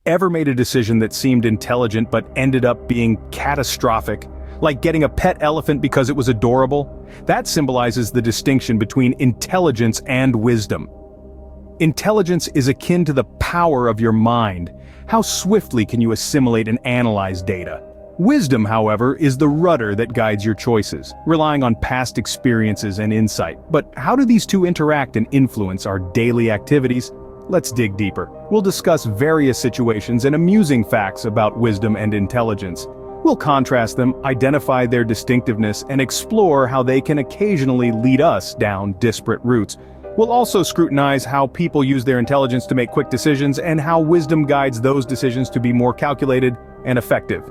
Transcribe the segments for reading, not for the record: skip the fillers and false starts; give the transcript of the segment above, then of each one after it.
Ever made a decision that seemed intelligent but ended up being catastrophic? Like getting a pet elephant because it was adorable? That symbolizes the distinction between intelligence and wisdom. Intelligence is akin to the power of your mind. How swiftly can you assimilate and analyze data? Wisdom, however, is the rudder that guides your choices, relying on past experiences and insight. But how do these two interact and influence our daily activities? Let's dig deeper. We'll discuss various situations and amusing facts about wisdom and intelligence. We'll contrast them, identify their distinctiveness, and explore how they can occasionally lead us down disparate routes. We'll also scrutinize how people use their intelligence to make quick decisions and how wisdom guides those decisions to be more calculated and effective.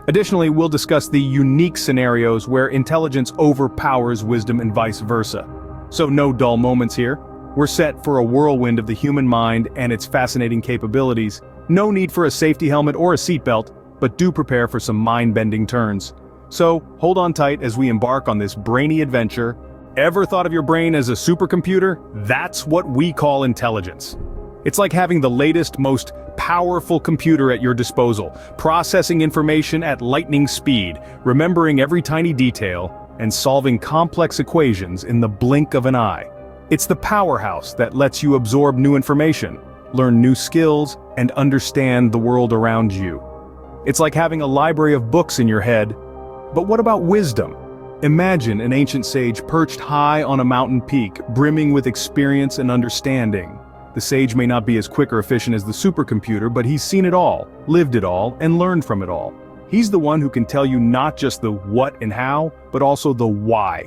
Additionally, we'll discuss the unique scenarios where intelligence overpowers wisdom and vice versa. So no dull moments here. We're set for a whirlwind of the human mind and its fascinating capabilities. No need for a safety helmet or a seatbelt, but do prepare for some mind-bending turns. So hold on tight as we embark on this brainy adventure. Ever thought of your brain as a supercomputer? That's what we call intelligence. It's like having the latest, most powerful computer at your disposal, processing information at lightning speed, remembering every tiny detail, and solving complex equations in the blink of an eye. It's the powerhouse that lets you absorb new information, learn new skills, and understand the world around you. It's like having a library of books in your head. But what about wisdom? Imagine an ancient sage perched high on a mountain peak, brimming with experience and understanding. The sage may not be as quick or efficient as the supercomputer, but he's seen it all, lived it all, and learned from it all. He's the one who can tell you not just the what and how, but also the why.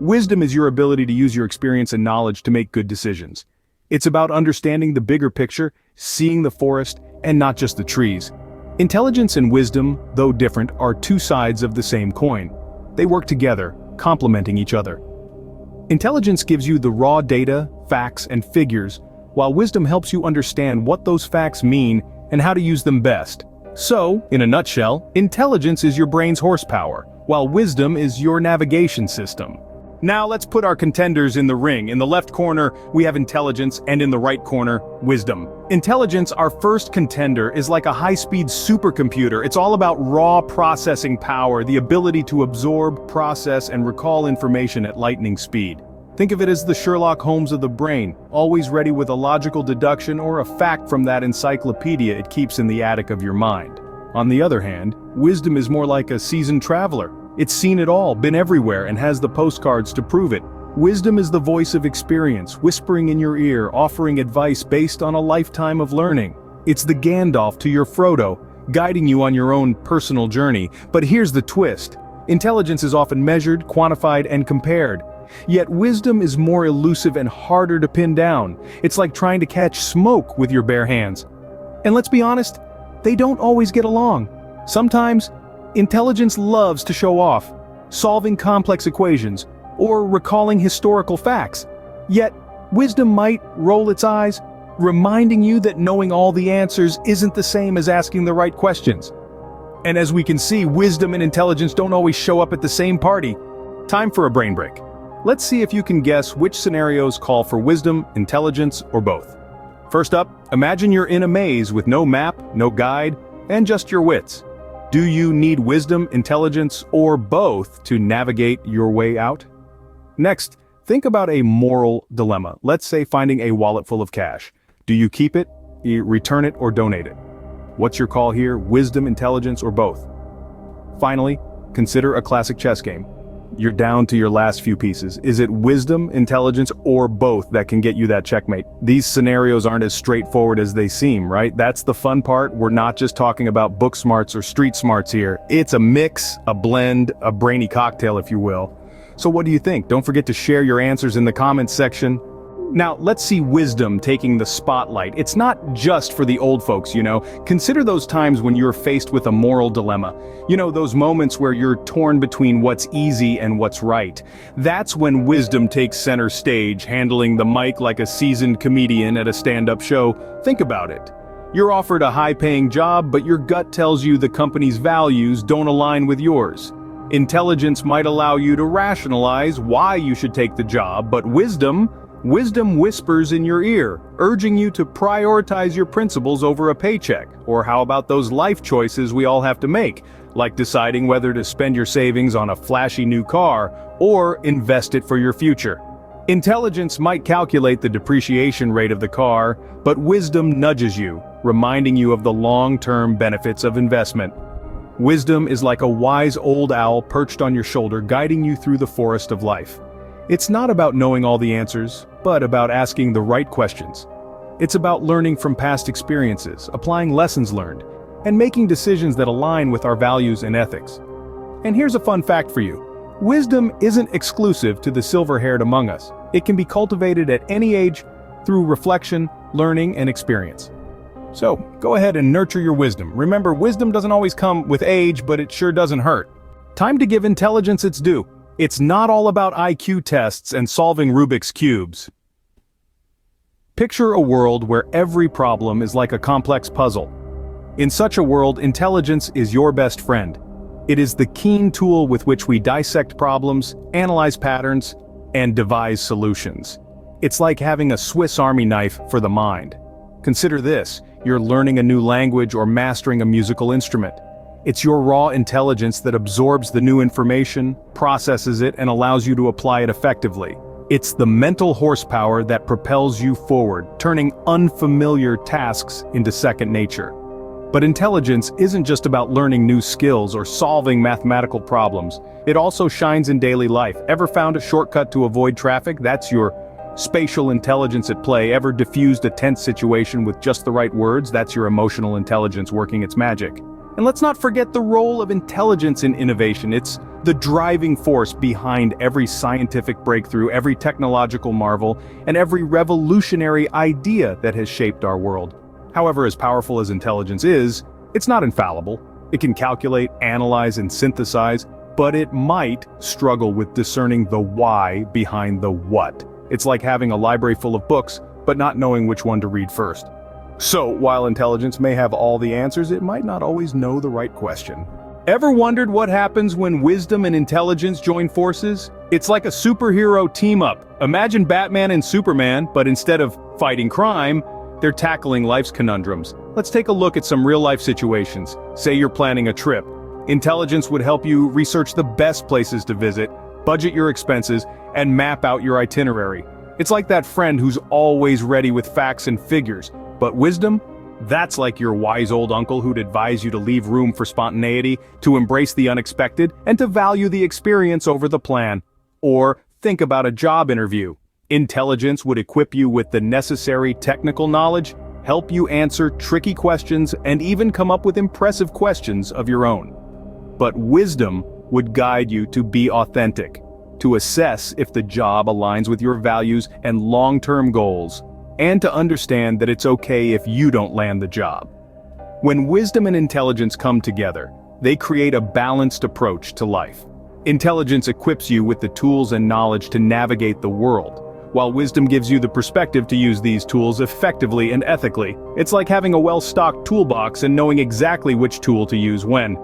Wisdom is your ability to use your experience and knowledge to make good decisions. It's about understanding the bigger picture, seeing the forest, and not just the trees. Intelligence and wisdom, though different, are two sides of the same coin. They work together, complementing each other. Intelligence gives you the raw data, facts, and figures, while wisdom helps you understand what those facts mean and how to use them best. So, in a nutshell, intelligence is your brain's horsepower, while wisdom is your navigation system. Now let's put our contenders in the ring. In the left corner, we have intelligence, and in the right corner, wisdom. Intelligence, our first contender, is like a high-speed supercomputer. It's all about raw processing power, the ability to absorb, process, and recall information at lightning speed. Think of it as the Sherlock Holmes of the brain, always ready with a logical deduction or a fact from that encyclopedia it keeps in the attic of your mind. On the other hand, wisdom is more like a seasoned traveler. It's seen it all, been everywhere, and has the postcards to prove it. Wisdom is the voice of experience, whispering in your ear, offering advice based on a lifetime of learning. It's the Gandalf to your Frodo, guiding you on your own personal journey. But here's the twist. Intelligence is often measured, quantified, and compared. Yet wisdom is more elusive and harder to pin down. It's like trying to catch smoke with your bare hands. And let's be honest, they don't always get along. Sometimes, intelligence loves to show off, solving complex equations, or recalling historical facts. Yet, wisdom might roll its eyes, reminding you that knowing all the answers isn't the same as asking the right questions. And as we can see, wisdom and intelligence don't always show up at the same party. Time for a brain break. Let's see if you can guess which scenarios call for wisdom, intelligence, or both. First up, imagine you're in a maze with no map, no guide, and just your wits. Do you need wisdom, intelligence, or both to navigate your way out? Next, think about a moral dilemma. Let's say finding a wallet full of cash. Do you keep it, return it, or donate it? What's your call here? Wisdom, intelligence, or both? Finally, consider a classic chess game. You're down to your last few pieces. Is it wisdom, intelligence, or both that can get you that checkmate? These scenarios aren't as straightforward as they seem, right? That's the fun part. We're not just talking about book smarts or street smarts here. It's a mix, a blend, a brainy cocktail, if you will. So what do you think? Don't forget to share your answers in the comments section. Now, let's see wisdom taking the spotlight. It's not just for the old folks, you know. Consider those times when you're faced with a moral dilemma. You know, those moments where you're torn between what's easy and what's right. That's when wisdom takes center stage, handling the mic like a seasoned comedian at a stand-up show. Think about it. You're offered a high-paying job, but your gut tells you the company's values don't align with yours. Intelligence might allow you to rationalize why you should take the job, but wisdom Wisdom whispers in your ear, urging you to prioritize your principles over a paycheck. Or how about those life choices we all have to make, like deciding whether to spend your savings on a flashy new car or invest it for your future? Intelligence might calculate the depreciation rate of the car, but wisdom nudges you, reminding you of the long-term benefits of investment. Wisdom is like a wise old owl perched on your shoulder, guiding you through the forest of life. It's not about knowing all the answers, but about asking the right questions. It's about learning from past experiences, applying lessons learned, and making decisions that align with our values and ethics. And here's a fun fact for you. Wisdom isn't exclusive to the silver-haired among us. It can be cultivated at any age through reflection, learning, and experience. So, go ahead and nurture your wisdom. Remember, wisdom doesn't always come with age, but it sure doesn't hurt. Time to give intelligence its due. It's not all about IQ tests and solving Rubik's cubes. Picture a world where every problem is like a complex puzzle. In such a world, intelligence is your best friend. It is the keen tool with which we dissect problems, analyze patterns, and devise solutions. It's like having a Swiss Army knife for the mind. Consider this: you're learning a new language or mastering a musical instrument. It's your raw intelligence that absorbs the new information, processes it, and allows you to apply it effectively. It's the mental horsepower that propels you forward, turning unfamiliar tasks into second nature. But intelligence isn't just about learning new skills or solving mathematical problems. It also shines in daily life. Ever found a shortcut to avoid traffic? That's your spatial intelligence at play. Ever diffused a tense situation with just the right words? That's your emotional intelligence working its magic. And let's not forget the role of intelligence in innovation. It's the driving force behind every scientific breakthrough, every technological marvel, and every revolutionary idea that has shaped our world. However, as powerful as intelligence is, it's not infallible. It can calculate, analyze, and synthesize, but it might struggle with discerning the why behind the what. It's like having a library full of books, but not knowing which one to read first. So, while intelligence may have all the answers, it might not always know the right question. Ever wondered what happens when wisdom and intelligence join forces? It's like a superhero team-up. Imagine Batman and Superman, but instead of fighting crime, they're tackling life's conundrums. Let's take a look at some real-life situations. Say you're planning a trip. Intelligence would help you research the best places to visit, budget your expenses, and map out your itinerary. It's like that friend who's always ready with facts and figures. But wisdom? That's like your wise old uncle who'd advise you to leave room for spontaneity, to embrace the unexpected, and to value the experience over the plan. Or think about a job interview. Intelligence would equip you with the necessary technical knowledge, help you answer tricky questions, and even come up with impressive questions of your own. But wisdom would guide you to be authentic, to assess if the job aligns with your values and long-term goals, and to understand that it's okay if you don't land the job. When wisdom and intelligence come together, they create a balanced approach to life. Intelligence equips you with the tools and knowledge to navigate the world, while wisdom gives you the perspective to use these tools effectively and ethically. It's like having a well-stocked toolbox and knowing exactly which tool to use when.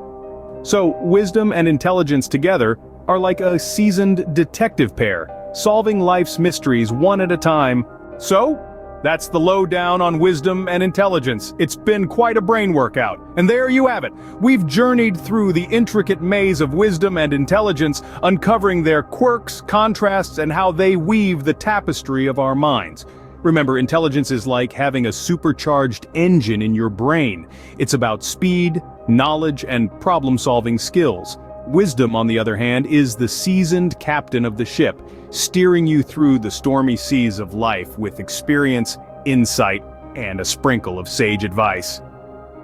So, wisdom and intelligence together are like a seasoned detective pair, solving life's mysteries one at a time. So, that's the lowdown on wisdom and intelligence. It's been quite a brain workout. And there you have it. We've journeyed through the intricate maze of wisdom and intelligence, uncovering their quirks, contrasts, and how they weave the tapestry of our minds. Remember, intelligence is like having a supercharged engine in your brain. It's about speed, knowledge, and problem-solving skills. Wisdom, on the other hand, is the seasoned captain of the ship, steering you through the stormy seas of life with experience, insight, and a sprinkle of sage advice.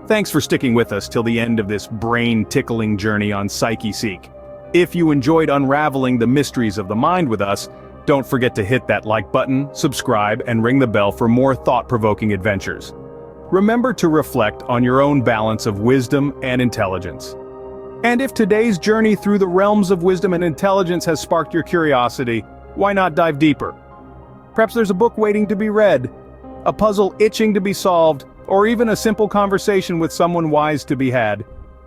Thanks for sticking with us till the end of this brain-tickling journey on PsycheSeek. If you enjoyed unraveling the mysteries of the mind with us, don't forget to hit that like button, subscribe, and ring the bell for more thought-provoking adventures. Remember to reflect on your own balance of wisdom and intelligence. And if today's journey through the realms of wisdom and intelligence has sparked your curiosity, why not dive deeper? Perhaps there's a book waiting to be read, a puzzle itching to be solved, or even a simple conversation with someone wise to be had.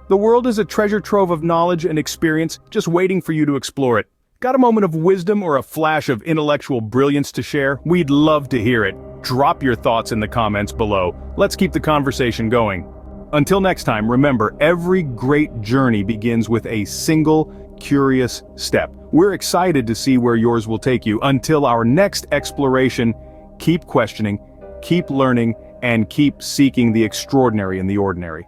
The world is a treasure trove of knowledge and experience just waiting for you to explore it. Got a moment of wisdom or a flash of intellectual brilliance to share? We'd love to hear it. Drop your thoughts in the comments below. Let's keep the conversation going. Until next time, remember, every great journey begins with a single, curious step. We're excited to see where yours will take you. Until our next exploration, keep questioning, keep learning, and keep seeking the extraordinary in the ordinary.